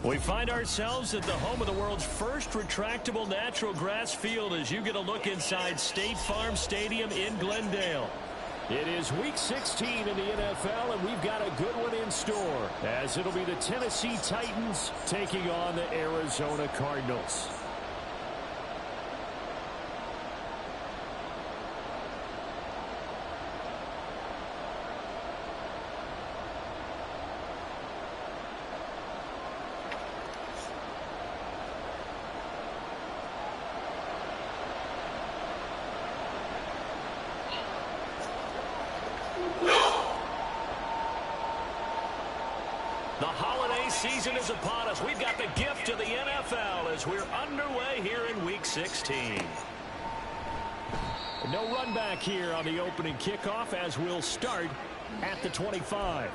We find ourselves at the home of the world's first retractable natural grass field as you get a look inside State Farm Stadium in Glendale. It is Week 16 in the NFL, and we've got a good one in store, as it'll be the Tennessee Titans taking on the Arizona Cardinals. The holiday season is upon us. We've got the gift of the NFL as we're underway here in Week 16. No run back here on the opening kickoff as we'll start at the 25.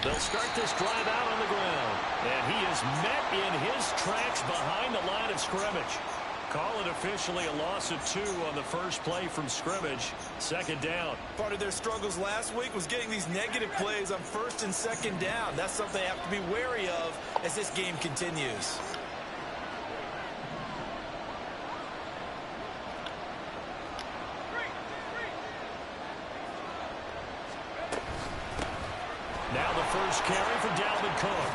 They'll start this drive out on the ground. And he is met in his tracks behind the line of scrimmage. Call it officially a loss of 2 on the first play from scrimmage. Second down. Part of their struggles last week was getting these negative plays on first and second down. That's something they have to be wary of as this game continues. Now the first carry for Dalvin Cook.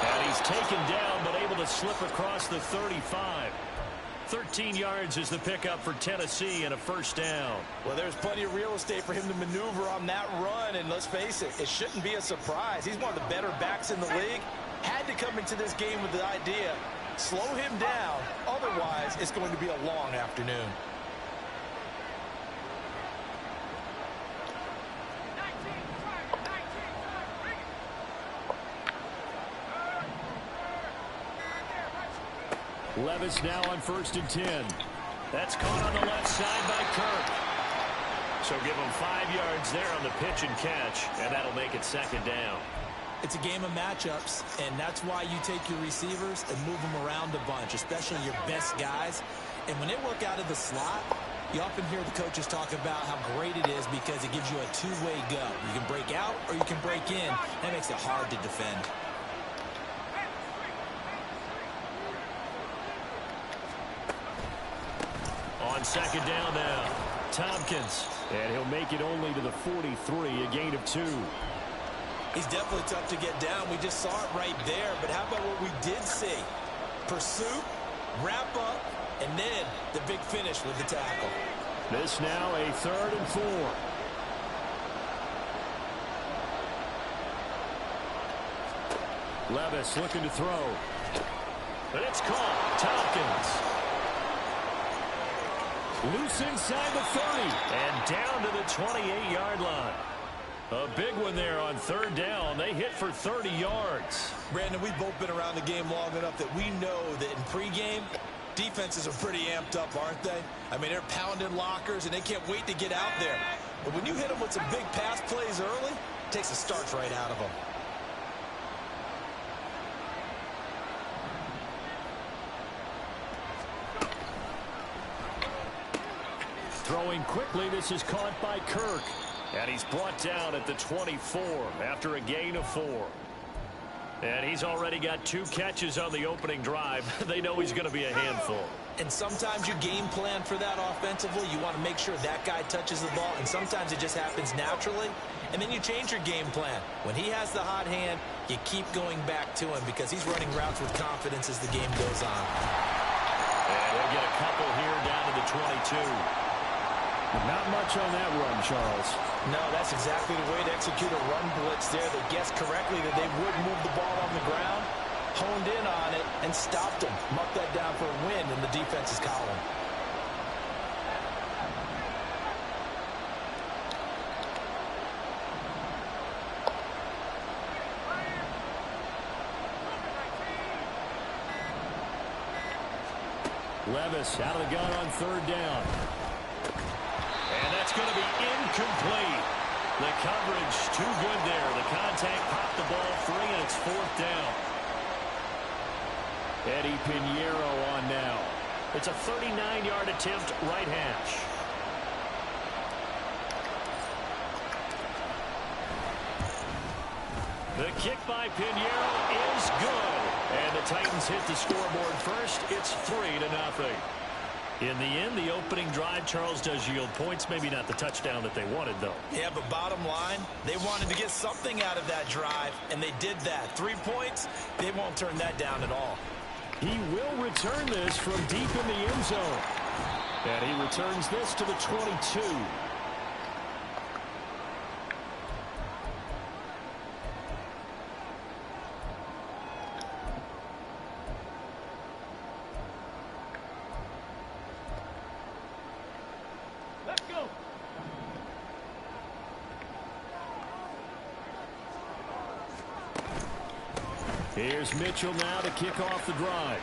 And he's taken down but able to slip across the 35. 13 yards is the pickup for Tennessee and a first down. Well, there's plenty of real estate for him to maneuver on that run, and let's face it, it shouldn't be a surprise. He's one of the better backs in the league. Had to come into this game with the idea, slow him down, otherwise it's going to be a long afternoon. Levis now on 1st and 10. That's caught on the left side by Kirk. So give him 5 yards there on the pitch and catch, and that'll make it second down. It's a game of matchups, and that's why you take your receivers and move them around a bunch, especially your best guys. And when they work out of the slot, you often hear the coaches talk about how great it is because it gives you a two-way go. You can break out or you can break in. That makes it hard to defend. On second down now, Tompkins. And he'll make it only to the 43, a gain of 2. He's definitely tough to get down. We just saw it right there. But how about what we did see? Pursuit, wrap up, and then the big finish with the tackle. This now a 3rd and 4. Levis looking to throw. But it's caught. Tompkins. Loose inside the 30. And down to the 28-yard line. A big one there on 3rd down. They hit for 30 yards. Brandon, we've both been around the game long enough that we know that in pregame, defenses are pretty amped up, aren't they? I mean, they're pounding lockers, and they can't wait to get out there. But when you hit them with some big pass plays early, it takes the starch right out of them. Throwing quickly, this is caught by Kirk. And he's brought down at the 24 after a gain of 4. And he's already got 2 catches on the opening drive. They know he's going to be a handful. And sometimes you game plan for that offensively. You want to make sure that guy touches the ball, and sometimes it just happens naturally. And then you change your game plan. When he has the hot hand, you keep going back to him because he's running routes with confidence as the game goes on. And they'll get a couple here down to the 22. Not much on that run, Charles. No, that's exactly the way to execute a run blitz there. They guessed correctly that they would move the ball on the ground, honed in on it, and stopped him. Mucked that down for a win in the defense's column. Levis out of the gun on third down. And that's going to be incomplete. The coverage too good there. The contact popped the ball free, and it's fourth down. Eddie Pinheiro on now. It's a 39-yard attempt, right hash. The kick by Pinheiro is good. And the Titans hit the scoreboard first. It's 3-0. In the end, the opening drive, Charles, does yield points. Maybe not the touchdown that they wanted, though. Yeah, but bottom line, they wanted to get something out of that drive, and they did that. 3 points, they won't turn that down at all. He will return this from deep in the end zone. And he returns this to the 22. Let's go. Here's Mitchell now to kick off the drive.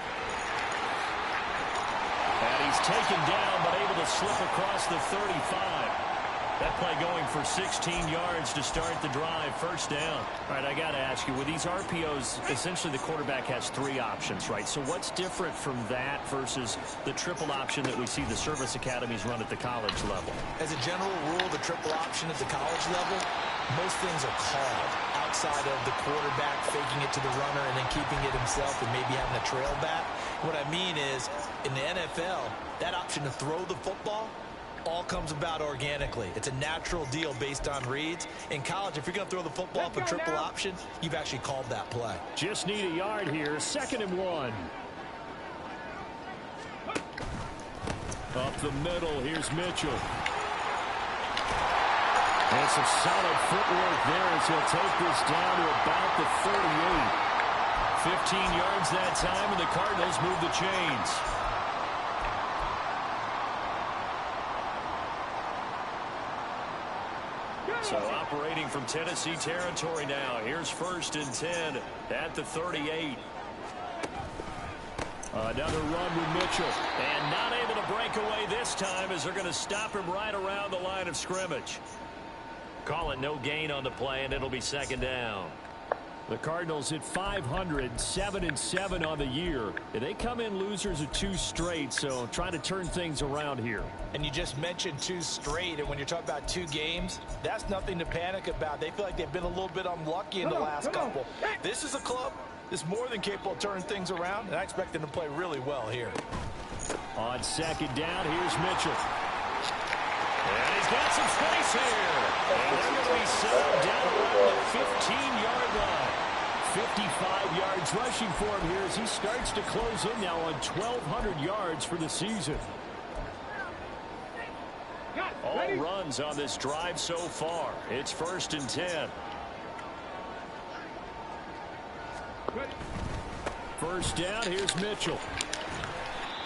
And he's taken down, but able to slip across the 35. That play going for 16 yards to start the drive. First down. All right, I got to ask you, with these RPOs, essentially the quarterback has 3 options, right? So what's different from that versus the triple option that we see the service academies run at the college level? As a general rule, the triple option at the college level, most things are called outside of the quarterback faking it to the runner and then keeping it himself and maybe having a trail back. What I mean is, in the NFL, that option to throw the football all comes about organically. It's a natural deal based on reads. In college, if you're going to throw the football for triple option, you've actually called that play. Just need a yard here. 2nd and 1. Up the middle, here's Mitchell. And some solid footwork there as he'll take this down to about the 38. 15 yards that time, and the Cardinals move the chains. So operating from Tennessee territory now. Here's 1st and 10 at the 38. Another run with Mitchell. And not able to break away this time as they're going to stop him right around the line of scrimmage. Call it no gain on the play, and it'll be 2nd down. The Cardinals at 500, 7-7 on the year. And they come in losers of 2 straight, so trying to turn things around here. And you just mentioned 2 straight, and when you're talking about 2 games, that's nothing to panic about. They feel like they've been a little bit unlucky in the last couple. This is a club that's more than capable of turning things around, and I expect them to play really well here. On 2nd down, here's Mitchell. And he's got some space here. And they're going to be set up down around the 15-yard line. 55 yards rushing for him here as he starts to close in now on 1,200 yards for the season. All runs on this drive so far. It's 1st and 10. First down, here's Mitchell.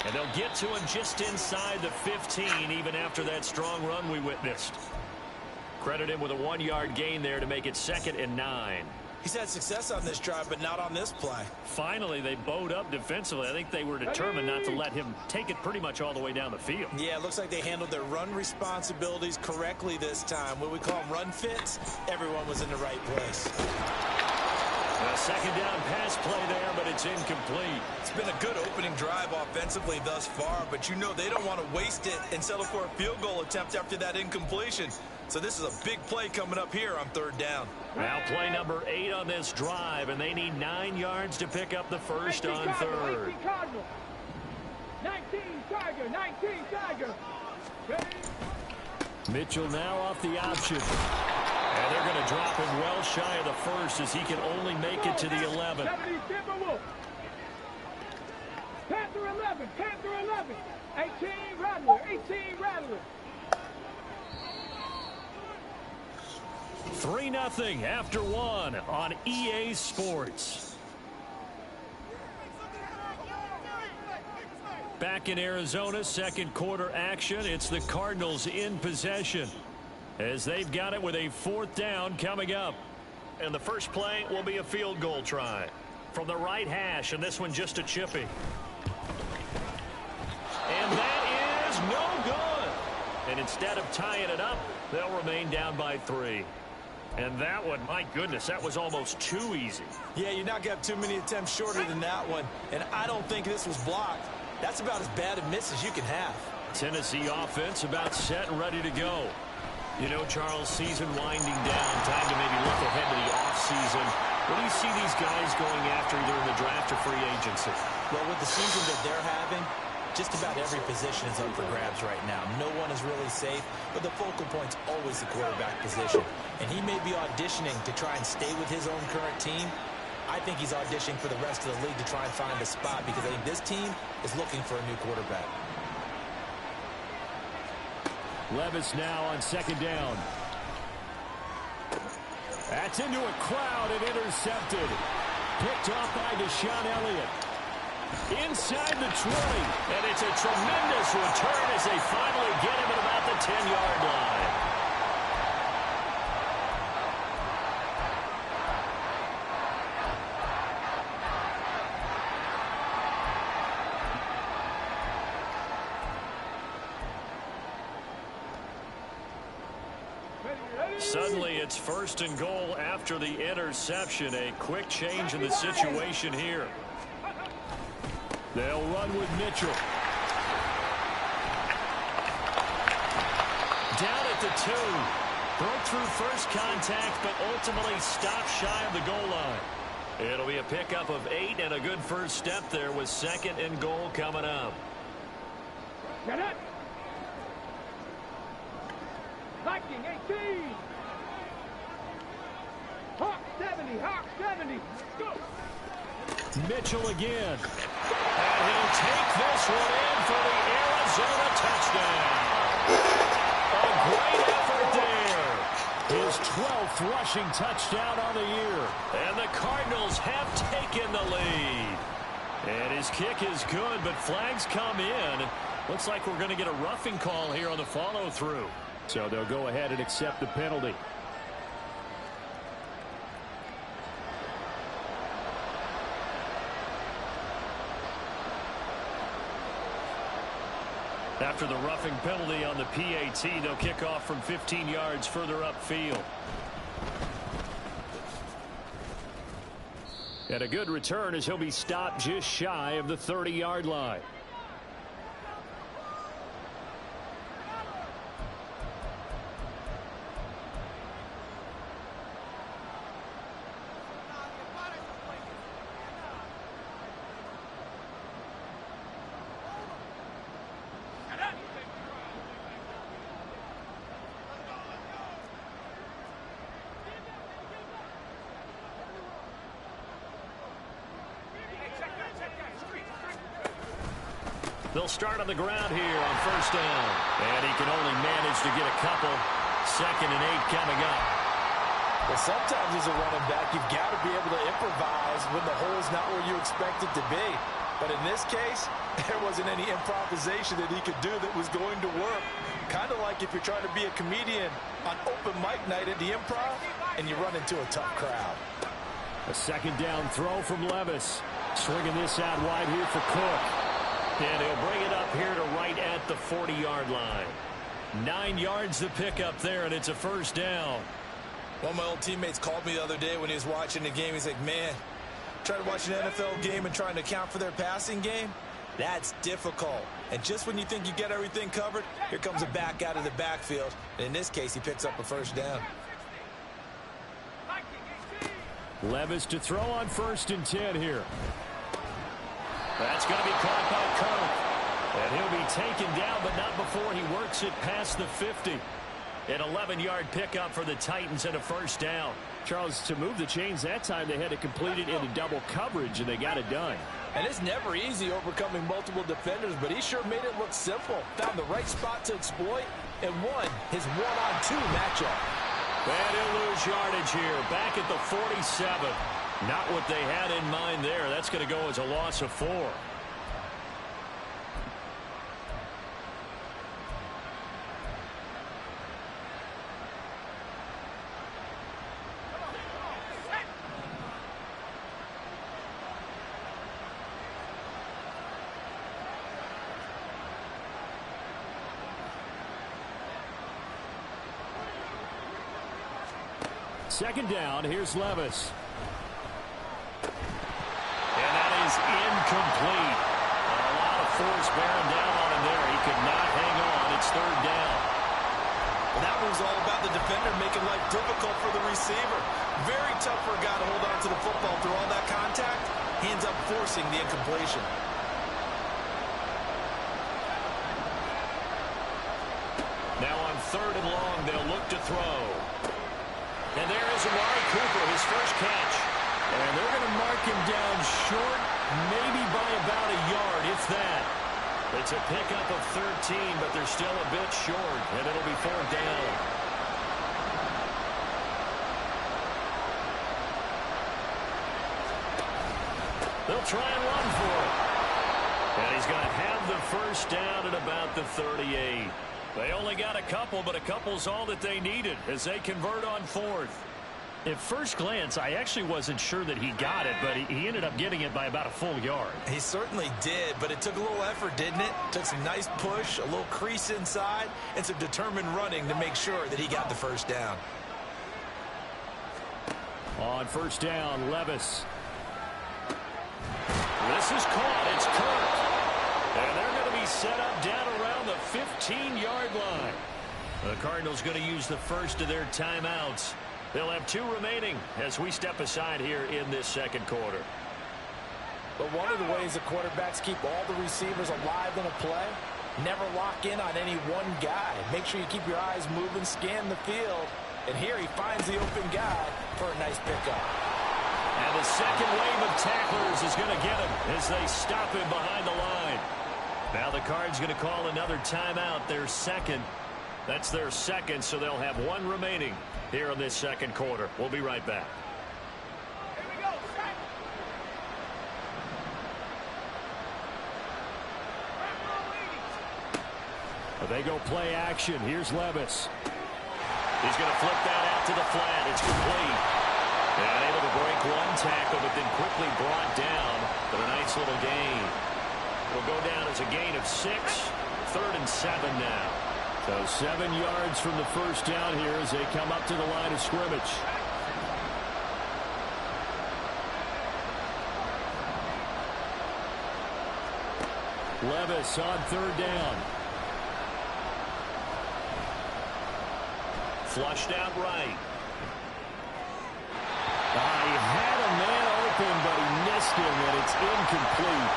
And they'll get to him just inside the 15, even after that strong run we witnessed. Credit him with a 1-yard gain there to make it 2nd and 9. He's had success on this drive, but not on this play. Finally, they bowed up defensively. I think they were determined not to let him take it pretty much all the way down the field. Yeah, it looks like they handled their run responsibilities correctly this time. What we call them run fits, everyone was in the right place. A 2nd down pass play there, but it's incomplete. It's been a good opening drive offensively thus far, but you know they don't want to waste it and settle for a field goal attempt after that incompletion. So this is a big play coming up here on 3rd down. Now play number 8 on this drive, and they need 9 yards to pick up the first on 3rd. 19 Tiger, 19 Tiger. Ready? Mitchell now off the option. And they're going to drop him well shy of the first as he can only make it to the 11. Panther 11, Panther 11. 18 Rattler, 18 Rattler. 3-0 after 1 on EA Sports. Back in Arizona, 2nd quarter action. It's the Cardinals in possession as they've got it with a 4th down coming up. And the first play will be a field goal try from the right hash, and this one just a chippy. no good. And instead of tying it up, they'll remain down by 3. And that one, my goodness, that was almost too easy. Yeah, you're not going to have too many attempts shorter than that one. And I don't think this was blocked. That's about as bad a miss as you can have. Tennessee offense about set and ready to go. You know, Charles, season winding down. Time to maybe look ahead to the offseason. What do you see these guys going after either in the draft or free agency? Well, with the season that they're having, just about every position is up for grabs right now. No one is really safe, but the focal point's always the quarterback position. And he may be auditioning to try and stay with his own current team. I think he's auditioning for the rest of the league to try and find a spot because I think this team is looking for a new quarterback. Levis now on second down. That's into a crowd and intercepted. Picked off by Deshaun Elliott. Inside the 20. And it's a tremendous return as they finally get him at about the 10-yard line. Suddenly it's 1st and goal after the interception. A quick change in the situation here. They'll run with Mitchell. Down at the 2. Broke through first contact, but ultimately stopped shy of the goal line. It'll be a pickup of 8 and a good first step there with 2nd and goal coming up. Get it. Viking 18. Hawk 70. Hawk 70. Go. Mitchell again. And he'll take this one in for the Arizona touchdown. A great effort there. His 12th rushing touchdown on the year. And the Cardinals have taken the lead. And his kick is good, but flags come in. Looks like we're going to get a roughing call here on the follow-through. So they'll go ahead and accept the penalty. After the roughing penalty on the PAT, they'll kick off from 15 yards further upfield. And a good return as he'll be stopped just shy of the 30-yard line. They'll start on the ground here on 1st down. And he can only manage to get a couple. 2nd and 8 coming up. Well, sometimes as a running back, you've got to be able to improvise when the hole's not where you expect it to be. But in this case, there wasn't any improvisation that he could do that was going to work. Kind of like if you're trying to be a comedian on open mic night at the Improv and you run into a tough crowd. A 2nd down throw from Levis. Swinging this out wide here for Cook. And he'll bring it up here to right at the 40-yard line. 9 yards to pick up there, and it's a 1st down. One of my old teammates called me the other day when he was watching the game. He's like, man, trying to watch an NFL game and trying to account for their passing game, that's difficult. And just when you think you get everything covered, here comes a back out of the backfield. And in this case, he picks up a 1st down. Levis to throw on 1st and 10 here. That's going to be caught by Kirk. And he'll be taken down, but not before he works it past the 50. An 11-yard pickup for the Titans and a 1st down. Charles, to move the chains that time, they had to complete it into double coverage, and they got it done. And it's never easy overcoming multiple defenders, but he sure made it look simple. Found the right spot to exploit and won his one-on-2 matchup. And he'll lose yardage here, back at the 47. Not what they had in mind there. That's going to go as a loss of 4. second down. Here's Levis. And that is incomplete. A lot of force bearing down on him there. He could not hang on. It's third down. Well, that was all about the defender making life difficult for the receiver. Very tough for a guy to hold on to the football through all that contact. He ends up forcing the incompletion. Now on third and long, they'll look to throw. And there is Amari Cooper, his first catch. And they're going to mark him down short, maybe by about a yard, if that. It's a pickup of 13, but they're still a bit short, and it'll be fourth down. They'll try and run for it. And he's going to have the first down at about the 38. They only got a couple, but a couple's all that they needed as they convert on fourth. At first glance, I actually wasn't sure that he got it, but he ended up getting it by about a full yard. He certainly did, but it took a little effort, didn't it? Took some nice push, a little crease inside, and some determined running to make sure that he got the first down. On first down, Levis. This is caught. It's Kirk. And they're going to be set up down around the 15-yard line. The Cardinals going to use the first of their timeouts. They'll have 2 remaining as we step aside here in this second quarter. But one of the ways the quarterbacks keep all the receivers alive in a play, never lock in on any one guy. Make sure you keep your eyes moving, scan the field. And here he finds the open guy for a nice pickup. And the second wave of tacklers is going to get him as they stop him behind the line. Now the Cards going to call another timeout, their second. That's their second, so they'll have 1 remaining here in this second quarter. We'll be right back. Here we go. They go play action. Here's Levis. He's going to flip that out to the flat. It's complete. And able to break 1 tackle, but then quickly brought down. But a nice little gain. It'll go down as a gain of 6. 3rd and 7 now. So 7 yards from the first down here as they come up to the line of scrimmage. Levis on third down. Flushed out right. He had a man open, but he missed him, and it's incomplete.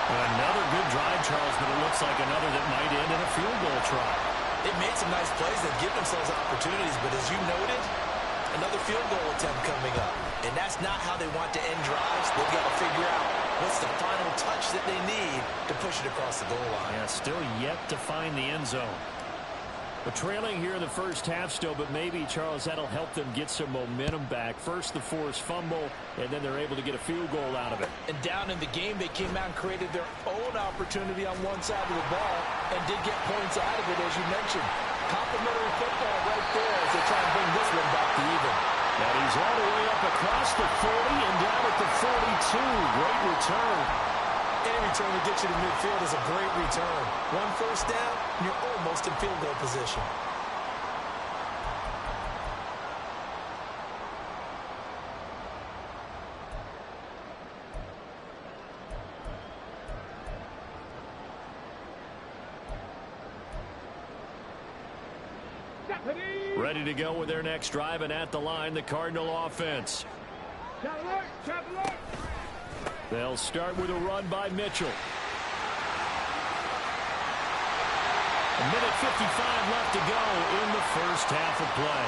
Another good drive, Charles, but it looks like another that might end in a field goal try. They've made some nice plays. They've given themselves opportunities, but as you noted, another field goal attempt coming up. And that's not how they want to end drives. They've got to figure out what's the final touch that they need to push it across the goal line. Yeah, still yet to find the end zone. But trailing here in the first half still, but maybe, Charles, that'll help them get some momentum back. First, the forced fumble, and then they're able to get a field goal out of it. And down in the game, they came out and created their own opportunity on one side of the ball and did get points out of it, as you mentioned. Complimentary football right there as they try and bring this one back to even. And he's all the way up across the 40 and down at the 42. Great return. Any return that gets you to midfield is a great return. 1 first down, and you're almost in field goal position. Ready to go with their next drive, and at the line, the Cardinal offense. They'll start with a run by Mitchell. A minute 55 left to go in the first half of play.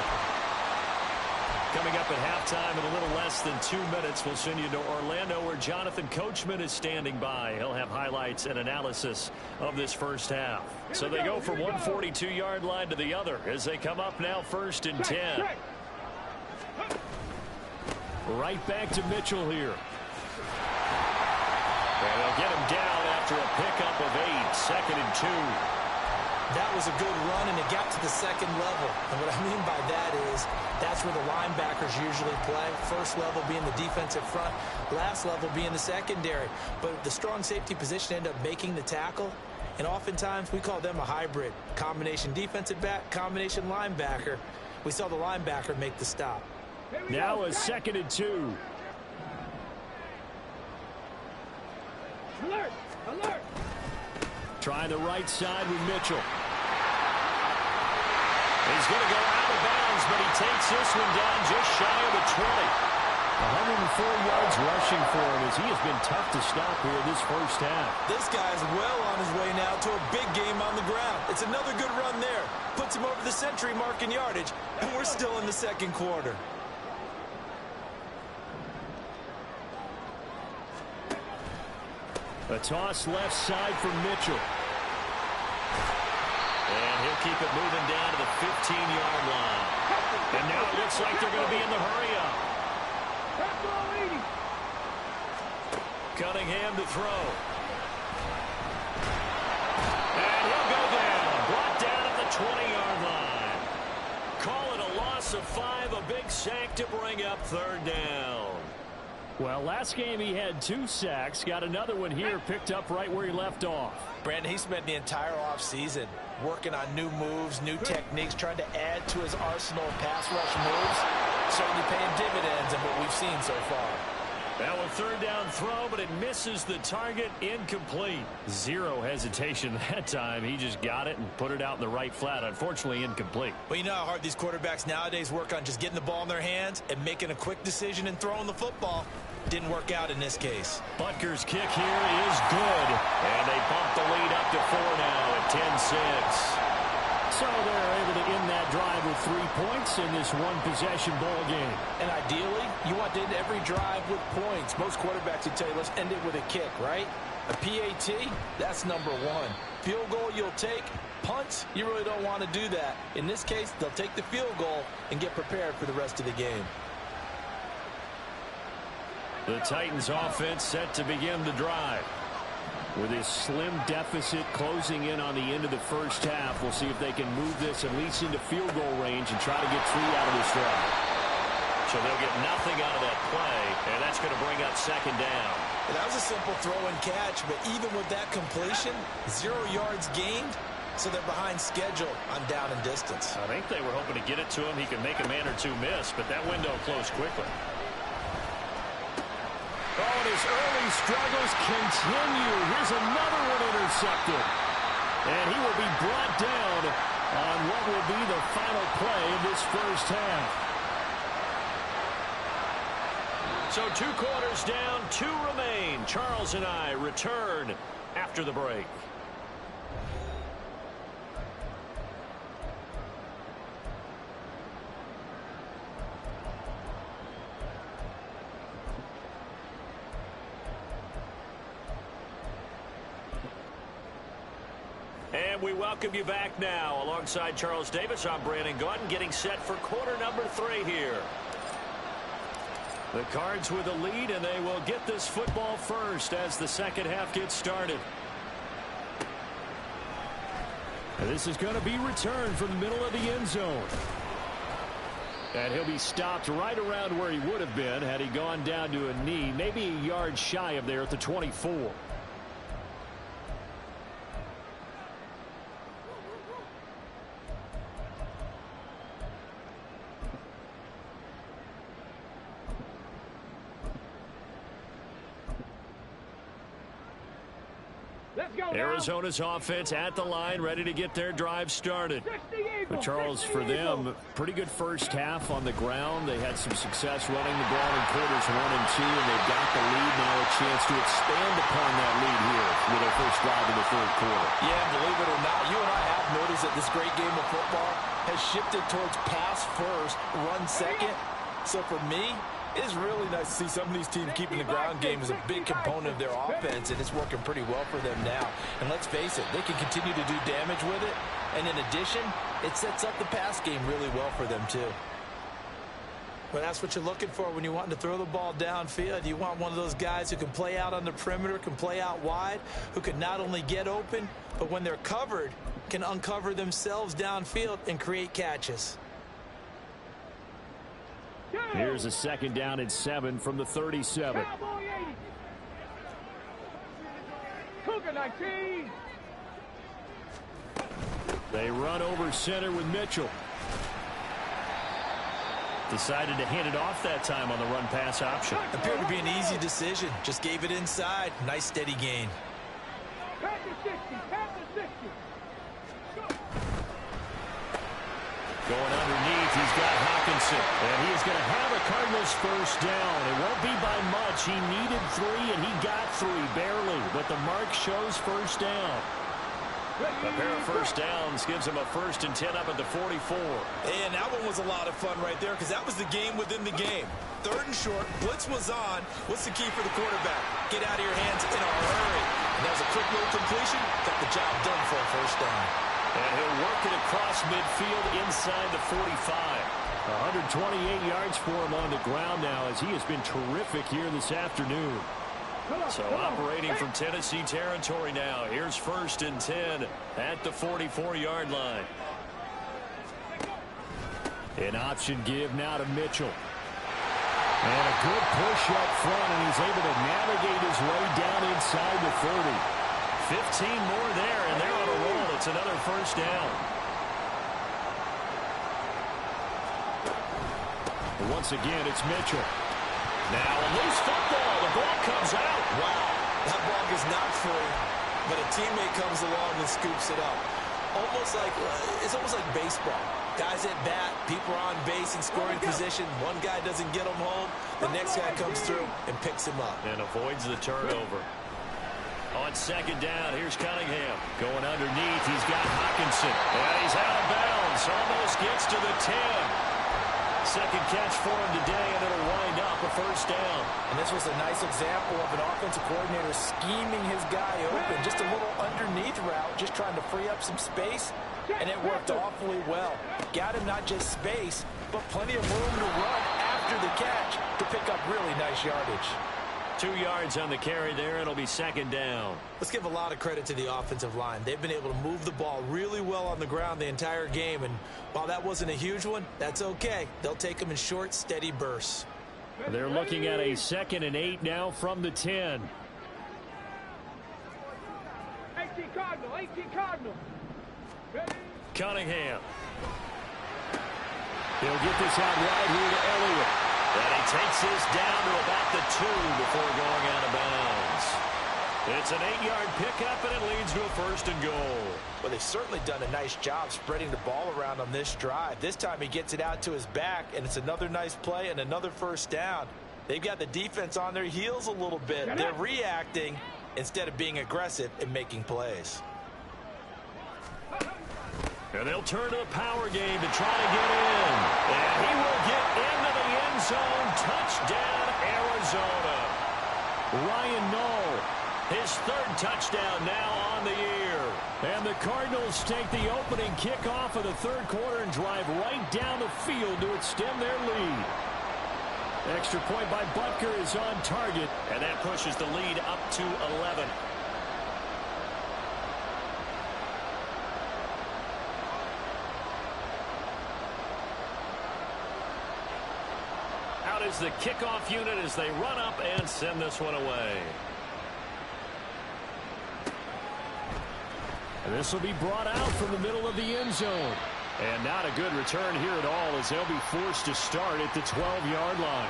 Coming up at halftime in a little less than 2 minutes, we'll send you to Orlando where Jonathan Coachman is standing by. He'll have highlights and analysis of this first half. So they go from one 42-yard line to the other as they come up now 1st and 10. Right back to Mitchell here. And they'll get him down after a pickup of 8, 2nd and 2. That was a good run, and it got to the second level. And what I mean by that is that's where the linebackers usually play. First level being the defensive front, last level being the secondary. But the strong safety position ended up making the tackle, and oftentimes we call them a hybrid. Combination defensive back, combination linebacker. We saw the linebacker make the stop. Now a 2nd and 2. Alert! Alert! Trying the right side with Mitchell. He's going to go out of bounds, but he takes this one down just shy of the 20. 104 yards rushing for him as he has been tough to stop here this first half. This guy's well on his way now to a big game on the ground. It's another good run there. Puts him over the century mark in yardage, and we're still in the second quarter. A toss left side for Mitchell. And he'll keep it moving down to the 15-yard line. And now it looks like they're going to be in the hurry-up. Cunningham to throw. And he'll go down. Brought down at the 20-yard line. Call it a loss of 5. A big sack to bring up 3rd down. Well, last game he had 2 sacks. Got another one here, picked up right where he left off. Brandon, he spent the entire offseason working on new moves, new techniques, trying to add to his arsenal of pass rush moves. Certainly paying dividends in what we've seen so far. Now a 3rd down throw, but it misses the target. Incomplete. Zero hesitation that time. He just got it and put it out in the right flat. Unfortunately, incomplete. Well, you know how hard these quarterbacks nowadays work on just getting the ball in their hands and making a quick decision and throwing the football. Didn't work out in this case. Butker's kick here is good. And they bump the lead up to 4 now at 10-6. So they're able to end that drive with 3 points in this one-possession ball game. And ideally, you want to end every drive with points. Most quarterbacks would tell you, let's end it with a kick, right? A PAT, that's number 1. Field goal you'll take. Punts, you really don't want to do that. In this case, they'll take the field goal and get prepared for the rest of the game. The Titans offense set to begin the drive. With his slim deficit closing in on the end of the first half, we'll see if they can move this at least into field goal range and try to get 3 out of this drive. So they'll get nothing out of that play, and that's going to bring up 2nd down. And that was a simple throw and catch, but even with that completion, 0 yards gained, so they're behind schedule on down and distance. I think they were hoping to get it to him. He could make a man or 2 miss, but that window closed quickly. Oh, and his early struggles continue. Here's another one intercepted. And he will be brought down on what will be the final play of this first half. So 2 quarters down, 2 remain. Charles and I return after the break. And we welcome you back now. Alongside Charles Davis, I'm Brandon Gaudin, getting set for quarter number 3 here. The Cards with a lead, and they will get this football first as the second half gets started. And this is going to be returned from the middle of the end zone. And he'll be stopped right around where he would have been had he gone down to a knee, maybe a yard shy of there at the 24. Arizona's offense at the line, ready to get their drive started. But Charles, for them, pretty good first half on the ground. They had some success running the ball in quarters 1 and 2, and they've got the lead now, a chance to expand upon that lead here with their first drive in the 3rd quarter. Yeah, believe it or not, you and I have noticed that this great game of football has shifted towards pass first, run second. So for me, it is really nice to see some of these teams keeping the ground game as a big component of their offense, and it's working pretty well for them now. And let's face it, they can continue to do damage with it. And in addition, it sets up the pass game really well for them, too. Well, that's what you're looking for when you're wanting to throw the ball downfield. You want one of those guys who can play out on the perimeter, can play out wide, who can not only get open, but when they're covered, can uncover themselves downfield and create catches. Here's a 2nd down and 7 from the 37. Cougar 19. They run over center with Mitchell. Decided to hand it off that time on the run-pass option. Appeared to be an easy decision. Just gave it inside. Nice steady gain. Panther 60, Panther 60. Going underneath, he's got Hockenson. And he is going to have a Cardinals first down. It won't be by much. He needed 3, and he got 3, barely. But the mark shows first down. A pair of first downs gives him a 1st and 10 up at the 44. And that one was a lot of fun right there because that was the game within the game. 3rd and short, blitz was on. What's the key for the quarterback? Get out of your hands in a hurry. And that was a quick little completion. Got the job done for a first down. And he'll work it across midfield inside the 45. 128 yards for him on the ground now as he has been terrific here this afternoon. So operating from Tennessee territory now. Here's 1st and 10 at the 44-yard line. An option give now to Mitchell. And a good push up front, and he's able to navigate his way down inside the 30. 15 more there, and they're on a roll. It's another first down. Once again, it's Mitchell. Now a loose football. The ball comes out. Wow, that ball is not free, but a teammate comes along and scoops it up. It's almost like baseball. Guys at bat, people are on base in scoring position. One guy doesn't get him home. The next guy comes through and picks him up. And avoids the turnover. On 2nd down, here's Cunningham. Going underneath, he's got Hockenson. And he's out of bounds. Almost gets to the 10. 2nd catch for him today, and it'll wind up a first down. And this was a nice example of an offensive coordinator scheming his guy open. Just a little underneath route, just trying to free up some space, and it worked awfully well. Got him not just space, but plenty of room to run after the catch to pick up really nice yardage. 2 yards on the carry there. It'll be 2nd down. Let's give a lot of credit to the offensive line. They've been able to move the ball really well on the ground the entire game. And while that wasn't a huge one, that's okay. They'll take them in short, steady bursts. They're looking at a 2nd and 8 now from the 10. 18 Cardinal, 18 Cardinal. Ready? Cunningham. He'll get this out right here to Elliott. And he takes this down to about the 2 before going out of bounds. It's an 8-yard pickup, and it leads to a 1st and goal. Well, they've certainly done a nice job spreading the ball around on this drive. This time he gets it out to his back, and it's another nice play and another first down. They've got the defense on their heels a little bit. They're reacting instead of being aggressive and making plays. And they'll turn to the power game to try to get in. And he will get into the end zone. Touchdown, Arizona. Ryan Knoll, his 3rd touchdown now on the year. And the Cardinals take the opening kickoff of the 3rd quarter and drive right down the field to extend their lead. Extra point by Butker is on target, and that pushes the lead up to 11. Out is the kickoff unit as they run up and send this one away. And this will be brought out from the middle of the end zone. And not a good return here at all as they'll be forced to start at the 12-yard line.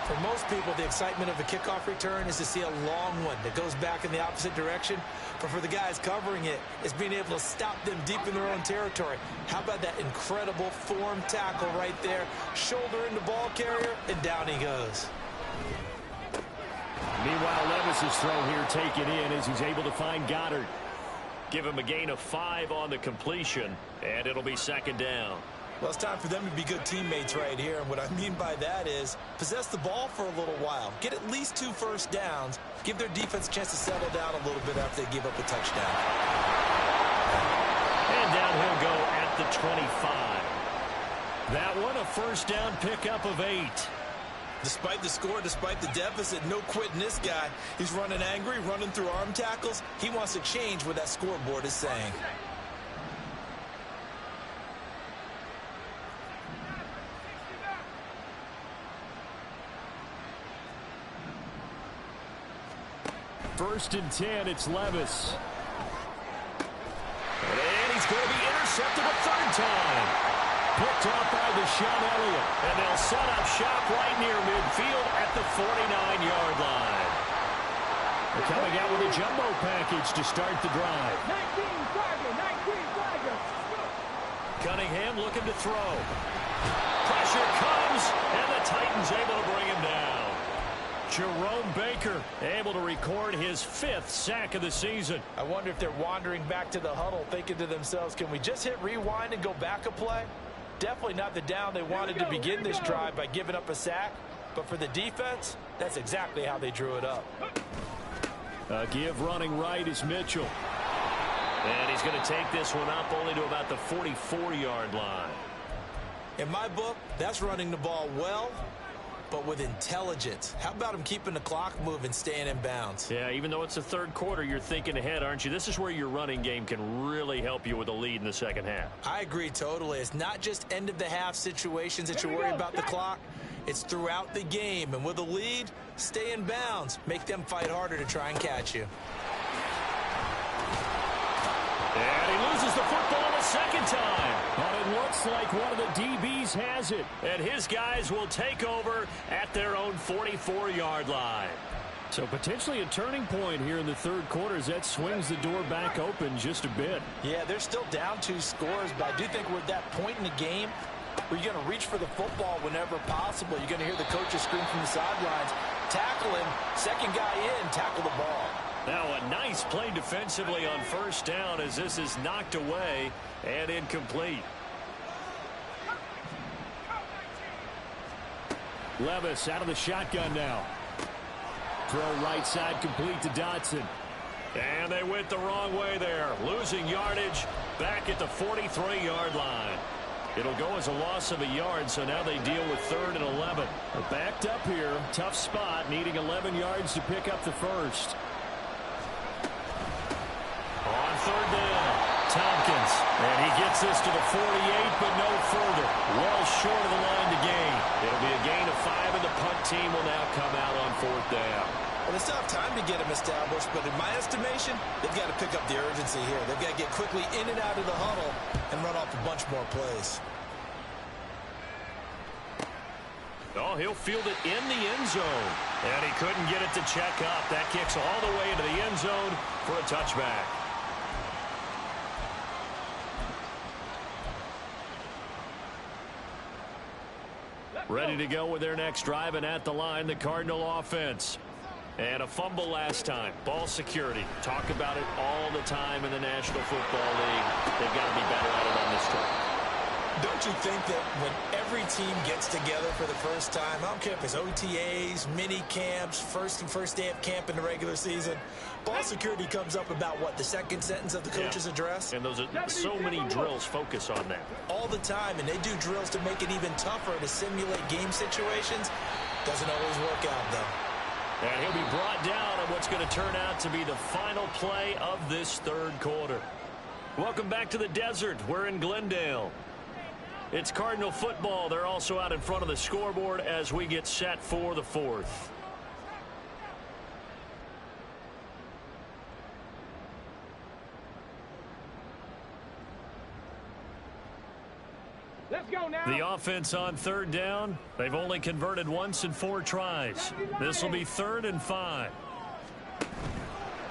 For most people, the excitement of a kickoff return is to see a long one that goes back in the opposite direction. But for the guys covering it, it's being able to stop them deep in their own territory. How about that incredible form tackle right there? Shoulder in the ball carrier, and down he goes. Meanwhile, Levis' throw here taken in as he's able to find Goddard. Give him a gain of 5 on the completion, and it'll be 2nd down. Well, it's time for them to be good teammates right here. And what I mean by that is possess the ball for a little while. Get at least 2 first downs. Give their defense a chance to settle down a little bit after they give up a touchdown. And down he'll go at the 25. That one a first down pickup of 8. Despite the score, despite the deficit, no quitting this guy. He's running angry, running through arm tackles. He wants to change what that scoreboard is saying. First and 10, it's Levis. And he's going to be intercepted a 3rd time. picked off by Deshaun Elliott. And they'll set up shop right near midfield at the 49-yard line. They're coming out with a jumbo package to start the drive. 19 Flagger. Cunningham looking to throw. Pressure comes, and the Titans able to bring him down. Jerome Baker able to record his 5th sack of the season. I wonder if they're wandering back to the huddle thinking to themselves, can we just hit rewind and go back a play? Definitely not the down they wanted to begin this drive by giving up a sack. But for the defense, that's exactly how they drew it up. Give running right is Mitchell. And he's going to take this one up only to about the 44-yard line. In my book, that's running the ball well, but with intelligence. How about him keeping the clock moving, staying in bounds? Yeah, even though it's the third quarter, you're thinking ahead, aren't you? This is where your running game can really help you with a lead in the second half. I agree totally. It's not just end-of-the-half situations that you worry about the clock. It's throughout the game. And with a lead, stay in bounds. Make them fight harder to try and catch you. And he loses the football a second time. But it looks like one of the DBs has it. And his guys will take over at their own 44-yard line. So potentially a turning point here in the third quarter as that swings the door back open just a bit. Yeah, they're still down 2 scores, but I do think we're at that point in the game where you're going to reach for the football whenever possible. You're going to hear the coaches scream from the sidelines, tackle him, second guy in, tackle the ball. Now a nice play defensively on first down as this is knocked away and incomplete. Levis out of the shotgun now. Throw right side complete to Dotson. And they went the wrong way there. Losing yardage back at the 43-yard line. It'll go as a loss of a yard, so now they deal with 3rd and 11. They're backed up here. Tough spot, needing 11 yards to pick up the first. On 3rd down, Tompkins. And he gets this to the 48, but no further. Well short of the line to gain. It'll be a gain of 5, and the punt team will now come out on 4th down. Well, they still have time to get him established, but in my estimation, they've got to pick up the urgency here. They've got to get quickly in and out of the huddle and run off a bunch more plays. Oh, he'll field it in the end zone. And he couldn't get it to check up. That kicks all the way into the end zone for a touchback. Ready to go with their next drive, and at the line, the Cardinal offense. And a fumble last time. Ball security. Talk about it all the time in the National Football League. They've got to be better at it on this drive. Don't you think that when every team gets together for the first time, I don't care if it's OTAs, mini camps, first day of camp in the regular season, ball security comes up about what, the second sentence of the coach's address? And those are so many drills focus on that. All the time, and they do drills to make it even tougher to simulate game situations. Doesn't always work out, though. And he'll be brought down on what's going to turn out to be the final play of this third quarter. Welcome back to the desert. We're in Glendale. It's Cardinal football. They're also out in front of the scoreboard as we get set for the 4th. Let's go now. The offense on 3rd down. They've only converted once in 4 tries. This will be 3rd and 5.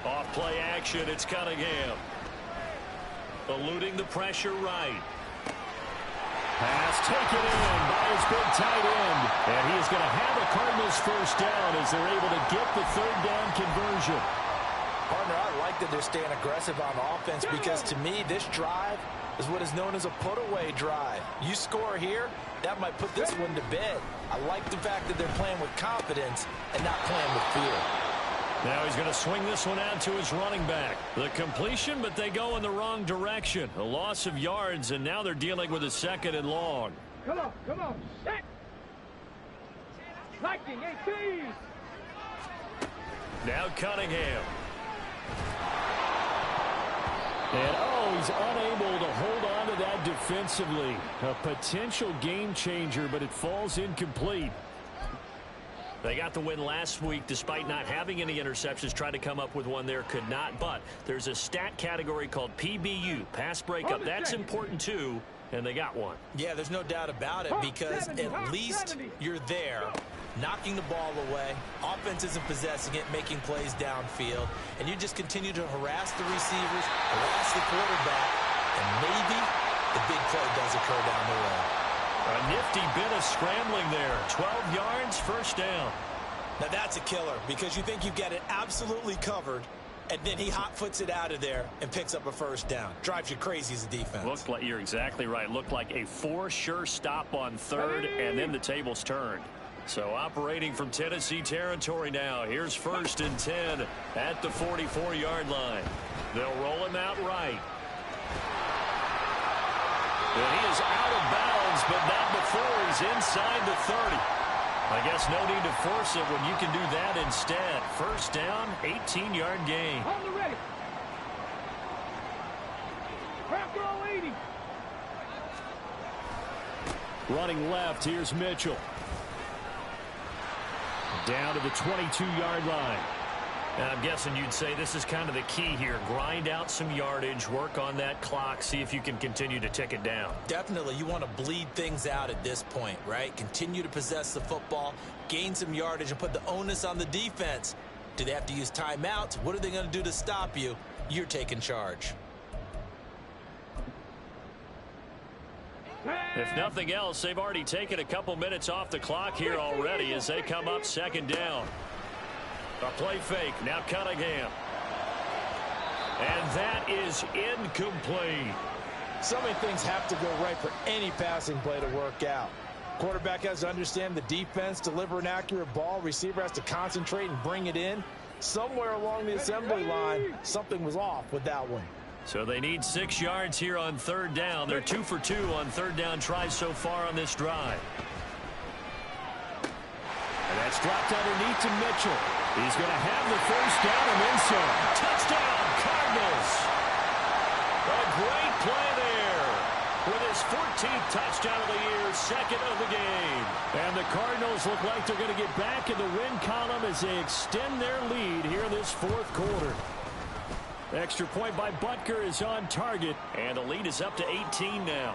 Off play action. It's Cunningham. Eluding the pressure right. Pass taken in by his big tight end. And he is going to have a Cardinals first down as they're able to get the 3rd down conversion. Partner, I like that they're staying aggressive on offense because to me, this drive is what is known as a put-away drive. You score here, that might put this one to bed. I like the fact that they're playing with confidence and not playing with fear. Now he's going to swing this one out to his running back. The completion, but they go in the wrong direction. A loss of yards, and now they're dealing with a 2nd and long. Come on. Set. Lightning, 18. Now Cunningham. And, he's unable to hold on to that defensively. A potential game changer, but it falls incomplete. They got the win last week despite not having any interceptions. Tried to come up with one there, could not. But there's a stat category called PBU, pass breakup. That's important too and they got one. Yeah, there's no doubt about it, because at least you're there, knocking the ball away. Offense isn't possessing it, making plays downfield, and you just continue to harass the receivers, harass the quarterback, and maybe the big play does occur down the road. A nifty bit of scrambling there. 12 yards, first down. Now that's a killer, because you think you've got it absolutely covered, and then he hot-foots it out of there and picks up a first down. Drives you crazy as a defense. Looked like, you're exactly right. Looked like a for-sure stop on third, and then the tables turned. So operating from Tennessee territory now. Here's 1st and 10 at the 44-yard line. They'll roll him out right. And he is out of bounds, but not before he's inside the 30. I guess no need to force it when you can do that instead. First down, 18-yard gain. On the ready. Crack roll 80. Running left, here's Mitchell. Down to the 22-yard line. And I'm guessing you'd say this is kind of the key here. Grind out some yardage, work on that clock, see if you can continue to tick it down. Definitely, you want to bleed things out at this point, right? Continue to possess the football, gain some yardage, and put the onus on the defense. Do they have to use timeouts? What are they going to do to stop you? You're taking charge. If nothing else, they've already taken a couple minutes off the clock here already as they come up 2nd down. A play fake, now Cunningham. And that is incomplete. So many things have to go right for any passing play to work out. Quarterback has to understand the defense, deliver an accurate ball. Receiver has to concentrate and bring it in. Somewhere along the assembly line, something was off with that one. So they need 6 yards here on 3rd down. They're 2 for 2 on 3rd down tries so far on this drive. And that's dropped underneath to Mitchell. He's going to have the first down and then some. Touchdown, Cardinals. A great play there with his 14th touchdown of the year, 2nd of the game. And the Cardinals look like they're going to get back in the win column as they extend their lead here in this 4th quarter. Extra point by Butker is on target, and the lead is up to 18 now.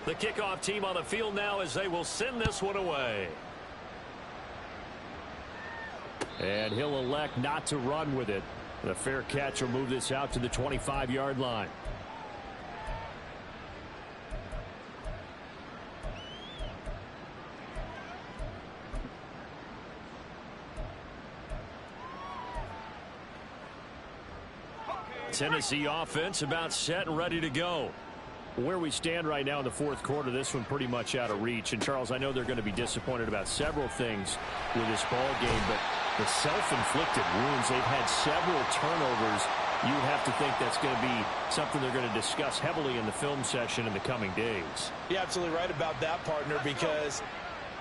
The kickoff team on the field now as they will send this one away. And he'll elect not to run with it. The fair catch will move this out to the 25-yard line. Tennessee offense about set and ready to go. Where we stand right now in the 4th quarter, this one pretty much out of reach. And, Charles, I know they're going to be disappointed about several things with this ball game, but the self-inflicted wounds, they've had several turnovers. You would have to think that's going to be something they're going to discuss heavily in the film session in the coming days. You're absolutely right about that, partner, because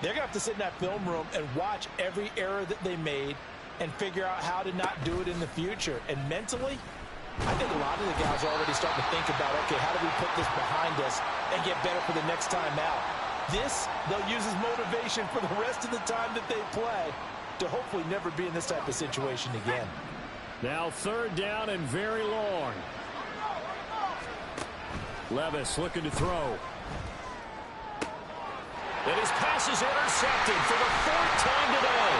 they're going to have to sit in that film room and watch every error that they made and figure out how to not do it in the future. And mentally, I think a lot of the guys are already starting to think about, okay, how do we put this behind us and get better for the next time out? This, they'll use as motivation for the rest of the time that they play to hopefully never be in this type of situation again. Now 3rd down and very long. Levis looking to throw. And his pass is intercepted for the 4th time today.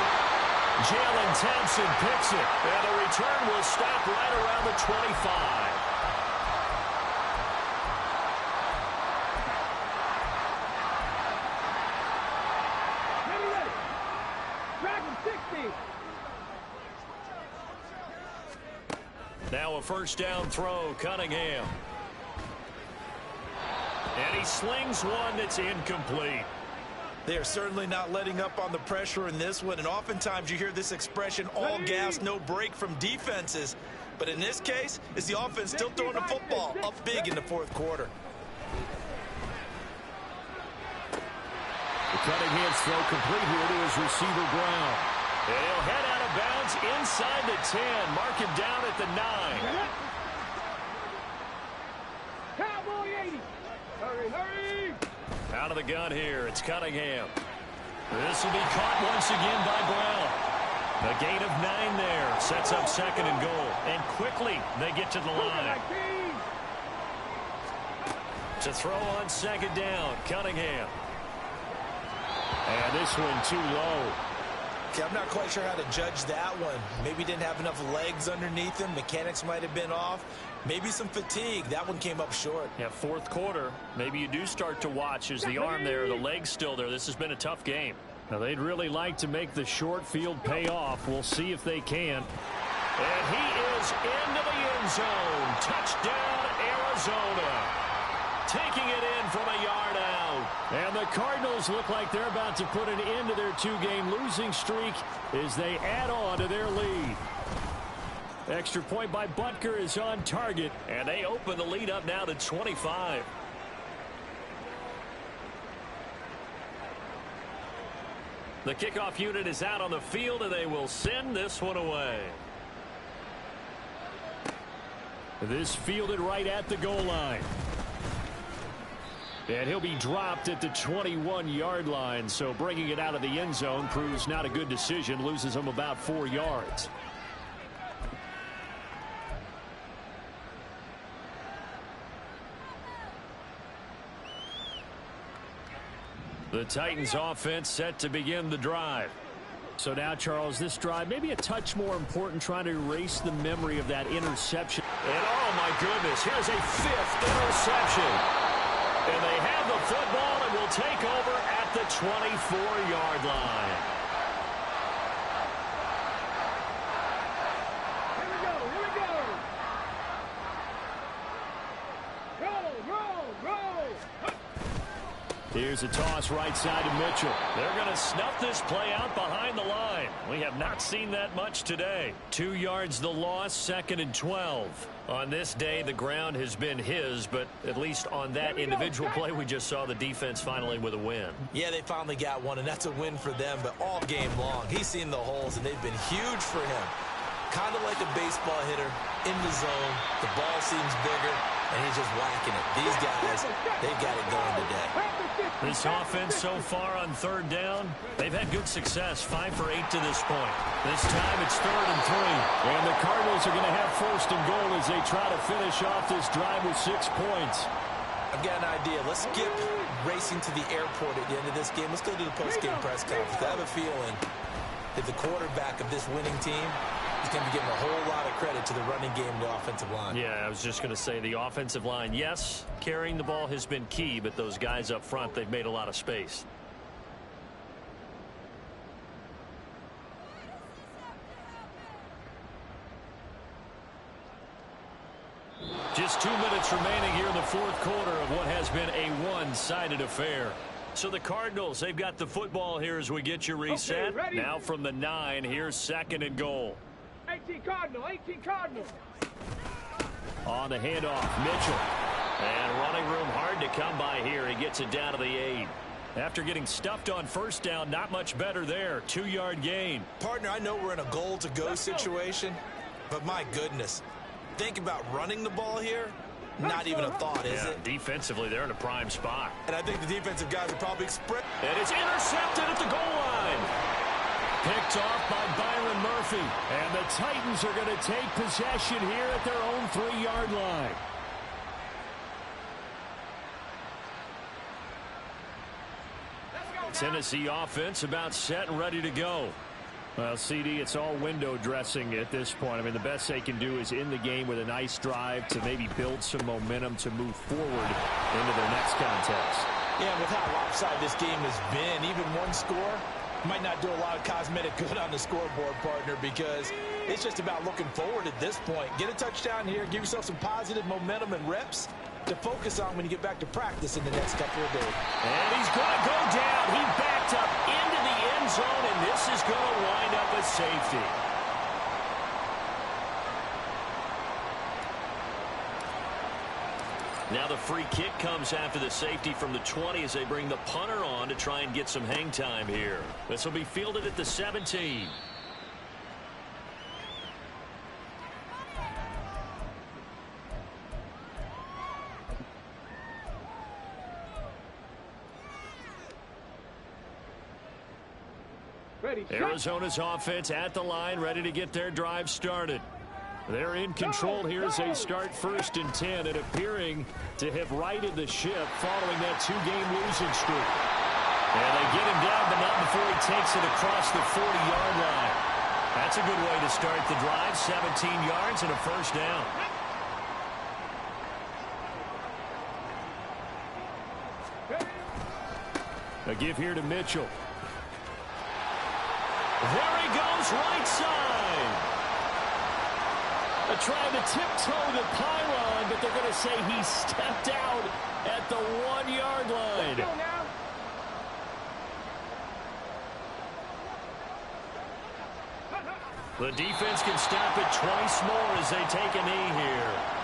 Jalen Thompson picks it, and the return will stop right around the 25. Ready. Dragon 60. Now a 1st down throw, Cunningham. And he slings one that's incomplete. They are certainly not letting up on the pressure in this one, and oftentimes you hear this expression, all gas, no break from defenses. But in this case, it's the offense still throwing the football up big in the 4th quarter. The Cunningham's throw complete here to his receiver, Brown. And he'll head out of bounds inside the 10. Mark him down at the 9. Cowboy 80. Hurry. Out of the gun here, it's Cunningham. This will be caught once again by Brown. A gain of 9 there. Sets up second and goal. And quickly they get to the line. To throw on second down, Cunningham. And this one too low. Okay, I'm not quite sure how to judge that one. Maybe didn't have enough legs underneath him. Mechanics might have been off. Maybe some fatigue. That one came up short. Yeah, fourth quarter. Maybe you do start to watch as the arm there, the leg's still there. This has been a tough game. Now, they'd really like to make the short field pay off. We'll see if they can. And he is into the end zone. Touchdown, Arizona. Taking it in from a yard out. And the Cardinals look like they're about to put an end to their 2-game losing streak as they add on to their lead. Extra point by Butker is on target, and they open the lead up now to 25. The kickoff unit is out on the field, and they will send this one away. This fielded right at the goal line. And he'll be dropped at the 21-yard line, so bringing it out of the end zone proves not a good decision, loses him about 4 yards. The Titans offense set to begin the drive. So now, Charles, this drive maybe a touch more important, trying to erase the memory of that interception. And oh my goodness, here's a 5th interception. And they have the football and will take over at the 24-yard line. Here we go. Roll. Here's a toss right side to Mitchell. They're going to snuff this play out behind the line. We have not seen that much today. 2 yards the loss, 2nd and 12. On this day, the ground has been his, but at least on that individual play, we just saw the defense finally with a win. Yeah, they finally got one, and that's a win for them, but all game long, he's seen the holes, and they've been huge for him. Kind of like a baseball hitter in the zone. The ball seems bigger, and he's just whacking it. These guys, they've got it going today. This offense so far on 3rd down, they've had good success, 5 for 8 to this point. This time it's 3rd and 3, and the Cardinals are going to have 1st and goal as they try to finish off this drive with 6 points. I've got an idea. Let's skip racing to the airport at the end of this game. Let's go to the post-game press conference. I have a feeling that the quarterback of this winning team is going to be giving a whole lot of credit to the running game and the offensive line. Yeah, I was just going to say the offensive line, yes, carrying the ball has been key, but those guys up front, they've made a lot of space. Just 2 minutes remaining here in the 4th quarter of what has been a one-sided affair. So the Cardinals, they've got the football here as we get you reset. Okay, now from the 9, here's 2nd and goal. 18 Cardinal. On the handoff, Mitchell. And running room hard to come by here. He gets it down to the 8. After getting stuffed on 1st down, not much better there. 2-yard gain. Partner, I know we're in a goal-to-go situation, but my goodness. Think about running the ball here. Not even a thought, is it? Defensively, they're in a prime spot. And I think the defensive guys are probably And it's intercepted at the goal line. Picked off by Byron Murphy. And the Titans are going to take possession here at their own 3-yard line. Tennessee offense about set and ready to go. Well, CD, it's all window dressing at this point. I mean, the best they can do is in the game with a nice drive to maybe build some momentum to move forward into their next contest. Yeah, with how lopsided this game has been, even one score might not do a lot of cosmetic good on the scoreboard, partner, because it's just about looking forward at this point. Get a touchdown here, give yourself some positive momentum and reps to focus on when you get back to practice in the next couple of days. And he's going to go down. He backed up into the end zone, and this is going to wind up a safety. Now the free kick comes after the safety from the 20 as they bring the punter on to try and get some hang time here. This will be fielded at the 17. Ready, set. Arizona's offense at the line, ready to get their drive started. They're in control here as they start 1st and 10 and appearing to have righted the ship following that 2-game losing streak. And they get him down, but not before he takes it across the 40-yard line. That's a good way to start the drive. 17 yards and a first down. A give here to Mitchell. There he goes, right side. They're trying to tiptoe the pylon, but they're going to say he stepped out at the 1-yard line. Let's go now. The defense can stop it twice more as they take a knee here.